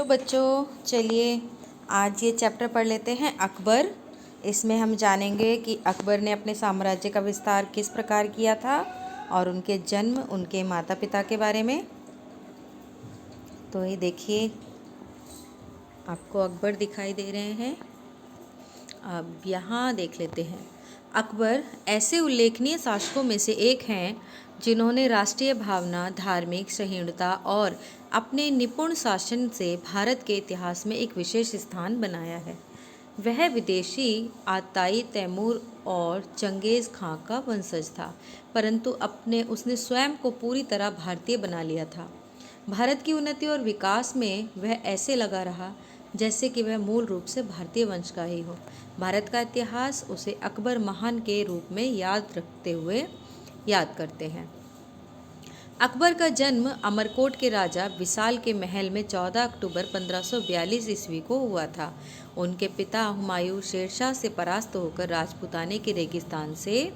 Hello बच्चों, चलिए आज ये चैप्टर पढ़ लेते हैं अकबर। इसमें हम जानेंगे कि अकबर ने अपने साम्राज्य का विस्तार किस प्रकार किया था और उनके जन्म, उनके माता पिता के बारे में। तो ये देखिए, आपको अकबर दिखाई दे रहे हैं। अब यहाँ देख लेते हैं। अकबर ऐसे उल्लेखनीय शासकों में से एक हैं जिन्होंने राष्ट्रीय भावना, धार्मिक सहिष्णुता और अपने निपुण शासन से भारत के इतिहास में एक विशेष स्थान बनाया है। वह विदेशी आताई तैमूर और चंगेज़ खां का वंशज था, परंतु उसने स्वयं को पूरी तरह भारतीय बना लिया था। भारत की उन्नति और विकास में वह ऐसे लगा रहा जैसे कि वह मूल रूप से भारतीय वंश का ही हो। भारत का इतिहास उसे अकबर महान के रूप में याद करते हैं। अकबर का जन्म अमरकोट के राजा विशाल के महल में 14 अक्टूबर 1542 ईस्वी को हुआ था। उनके पिता हुमायूं शेरशाह से परास्त होकर राजपूताने के रेगिस्तान से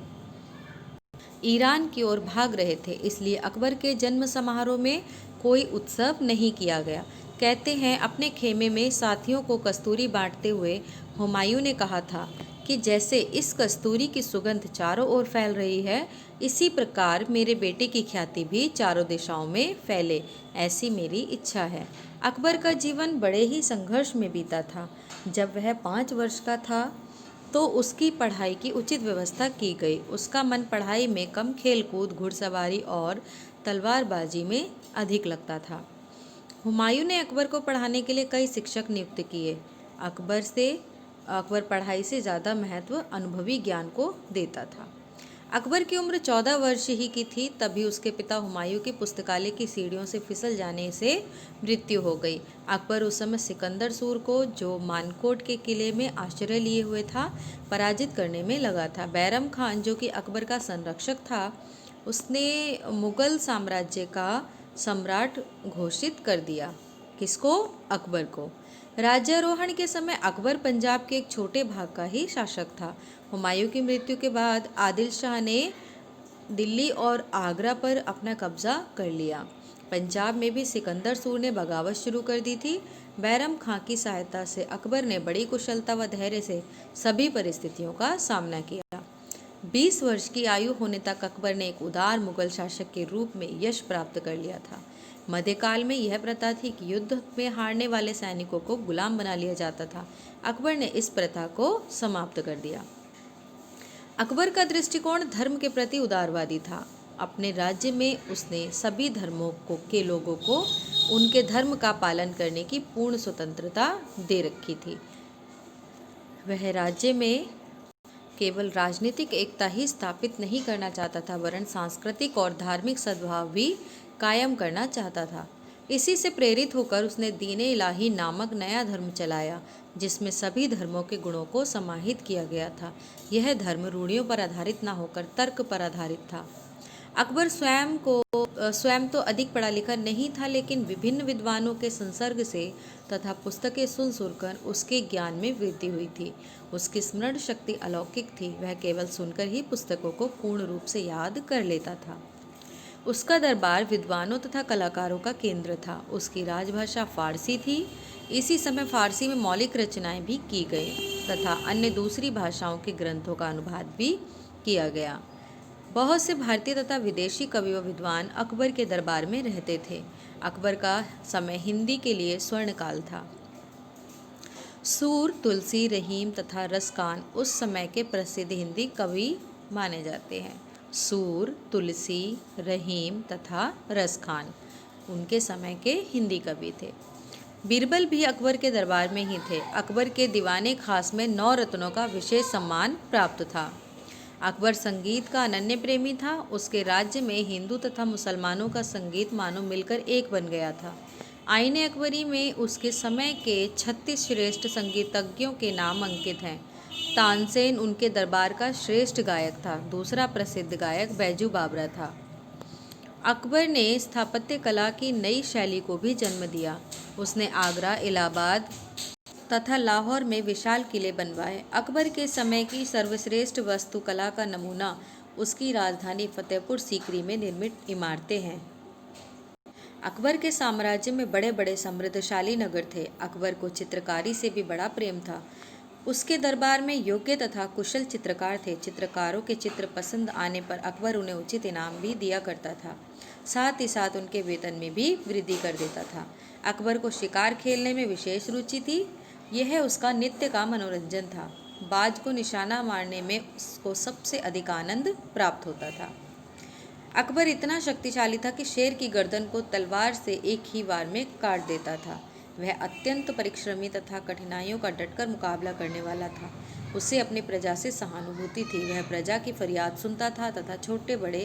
ईरान की ओर भाग रहे थे, इसलिए अकबर के जन्म समारोह में कोई उत्सव नहीं किया गया। कहते हैं, अपने खेमे में साथियों को कस्तूरी बांटते हुए हुमायूं ने कहा था कि जैसे इस कस्तूरी की सुगंध चारों ओर फैल रही है, इसी प्रकार मेरे बेटे की ख्याति भी चारों दिशाओं में फैले, ऐसी मेरी इच्छा है। अकबर का जीवन बड़े ही संघर्ष में बीता था। जब वह 5 वर्ष का था तो उसकी पढ़ाई की उचित व्यवस्था की गई। उसका मन पढ़ाई में कम, खेलकूद, घुड़सवारी और तलवारबाजी में अधिक लगता था। हुमायूं ने अकबर को पढ़ाने के लिए कई शिक्षक नियुक्त किए। अकबर पढ़ाई से ज़्यादा महत्व अनुभवी ज्ञान को देता था। अकबर की उम्र 14 वर्ष ही की थी, तभी उसके पिता हुमायूं की पुस्तकालय की सीढ़ियों से फिसल जाने से मृत्यु हो गई। अकबर उस समय सिकंदर सूर को, जो मानकोट के किले में आश्रय लिए हुए था, पराजित करने में लगा था। बैरम खान, जो कि अकबर का संरक्षक था, उसने मुगल साम्राज्य का सम्राट घोषित कर दिया। किसको? अकबर को। राज्यारोहण के समय अकबर पंजाब के एक छोटे भाग का ही शासक था। हुमायूं की मृत्यु के बाद आदिल शाह ने दिल्ली और आगरा पर अपना कब्जा कर लिया। पंजाब में भी सिकंदर सूर ने बगावत शुरू कर दी थी। बैरम खां की सहायता से अकबर ने बड़ी कुशलता व धैर्य से सभी परिस्थितियों का सामना किया। 20 वर्ष की आयु होने तक अकबर ने एक उदार मुगल शासक के रूप में यश प्राप्त कर लिया था। मध्यकाल में यह प्रथा थी कि युद्ध में हारने वाले सैनिकों को गुलाम बना लिया जाता था। अकबर ने इस प्रथा को समाप्त कर दिया। अकबर का दृष्टिकोण धर्म के प्रति उदारवादी था। अपने राज्य में उसने सभी धर्मों के लोगों को उनके धर्म का पालन करने की पूर्ण स्वतंत्रता दे रखी थी। वह राज्य में केवल राजनीतिक एकता ही स्थापित नहीं करना चाहता था, वरन सांस्कृतिक और धार्मिक सद्भाव भी कायम करना चाहता था। इसी से प्रेरित होकर उसने दीन-ए इलाही नामक नया धर्म चलाया, जिसमें सभी धर्मों के गुणों को समाहित किया गया था। यह धर्म रूढ़ियों पर आधारित न होकर तर्क पर आधारित था। अकबर स्वयं तो अधिक पढ़ा लिखा नहीं था, लेकिन विभिन्न विद्वानों के संसर्ग से तथा पुस्तकें सुनकर उसके ज्ञान में वृद्धि हुई थी। उसकी स्मरण शक्ति अलौकिक थी। वह केवल सुनकर ही पुस्तकों को पूर्ण रूप से याद कर लेता था। उसका दरबार विद्वानों तथा कलाकारों का केंद्र था। उसकी राजभाषा फारसी थी। इसी समय फारसी में मौलिक रचनाएं भी की गई तथा अन्य दूसरी भाषाओं के ग्रंथों का अनुवाद भी किया गया। बहुत से भारतीय तथा विदेशी कवि व विद्वान अकबर के दरबार में रहते थे। अकबर का समय हिंदी के लिए स्वर्णकाल था। सूर, तुलसी, रहीम तथा रसखान उस समय के प्रसिद्ध हिंदी कवि माने जाते हैं। सूर, तुलसी, रहीम तथा रसखान उनके समय के हिंदी कवि थे। बीरबल भी अकबर के दरबार में ही थे। अकबर के दीवाने खास में 9 रत्नों का विशेष सम्मान प्राप्त था। अकबर संगीत का अनन्य प्रेमी था। उसके राज्य में हिंदू तथा मुसलमानों का संगीत मानो मिलकर एक बन गया था। आईने अकबरी में उसके समय के 36 श्रेष्ठ संगीतज्ञों के नाम अंकित हैं। तानसेन उनके दरबार का श्रेष्ठ गायक था। दूसरा प्रसिद्ध गायक बैजू बावरा था। अकबर ने स्थापत्य कला की नई शैली को भी जन्म दिया। उसने आगरा, इलाहाबाद तथा लाहौर में विशाल किले बनवाए। अकबर के समय की सर्वश्रेष्ठ वास्तुकला का नमूना उसकी राजधानी फतेहपुर सीकरी में निर्मित इमारतें हैं। अकबर के साम्राज्य में बड़े बड़े समृद्धशाली नगर थे। अकबर को चित्रकारी से भी बड़ा प्रेम था। उसके दरबार में योग्य तथा कुशल चित्रकार थे। चित्रकारों के चित्र पसंद आने पर अकबर उन्हें उचित इनाम भी दिया करता था। साथ ही साथ उनके वेतन में भी वृद्धि कर देता था। अकबर को शिकार खेलने में विशेष रुचि थी। यह उसका नित्य का मनोरंजन था। बाज को निशाना मारने में उसको सबसे अधिक आनंद प्राप्त होता था। अकबर इतना शक्तिशाली था कि शेर की गर्दन को तलवार से एक ही बार में काट देता था। वह अत्यंत परिश्रमी तथा कठिनाइयों का डटकर मुकाबला करने वाला था। उसे अपनी प्रजा से सहानुभूति थी। वह प्रजा की फरियाद सुनता था तथा छोटे बड़े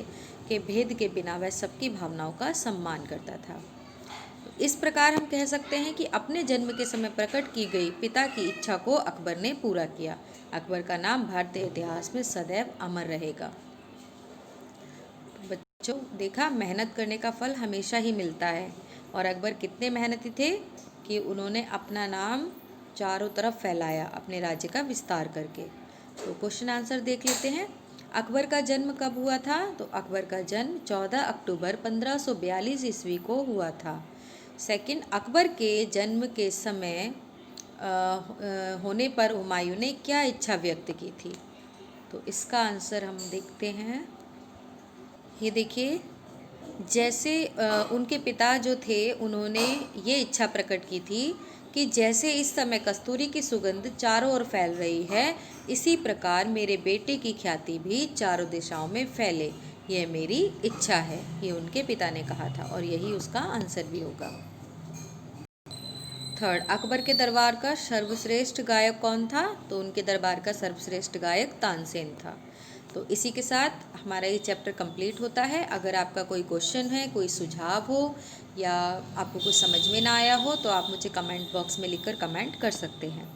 के भेद के बिना वह सबकी भावनाओं का सम्मान करता था। इस प्रकार हम कह सकते हैं कि अपने जन्म के समय प्रकट की गई पिता की इच्छा को अकबर ने पूरा किया। अकबर का नाम भारतीय इतिहास में सदैव अमर रहेगा। बच्चों, देखा, मेहनत करने का फल हमेशा ही मिलता है। और अकबर कितने मेहनती थे कि उन्होंने अपना नाम चारों तरफ फैलाया अपने राज्य का विस्तार करके। तो क्वेश्चन आंसर देख लेते हैं। अकबर का जन्म कब हुआ था? तो अकबर का जन्म 14 अक्टूबर 1542 ईस्वी को हुआ था। सेकंड, अकबर के जन्म के समय होने पर हुमायूं ने क्या इच्छा व्यक्त की थी? तो इसका आंसर हम देखते हैं। ये देखिए, जैसे उनके पिता जो थे उन्होंने ये इच्छा प्रकट की थी कि जैसे इस समय कस्तूरी की सुगंध चारों ओर फैल रही है, इसी प्रकार मेरे बेटे की ख्याति भी चारों दिशाओं में फैले। यह मेरी इच्छा है, ये उनके पिता ने कहा था और यही उसका आंसर भी होगा। थर्ड, अकबर के दरबार का सर्वश्रेष्ठ गायक कौन था? तो उनके दरबार का सर्वश्रेष्ठ गायक तानसेन था। तो इसी के साथ हमारा ये चैप्टर कंप्लीट होता है। अगर आपका कोई क्वेश्चन है, कोई सुझाव हो या आपको कुछ समझ में ना आया हो तो आप मुझे कमेंट बॉक्स में लिखकर कमेंट कर सकते हैं।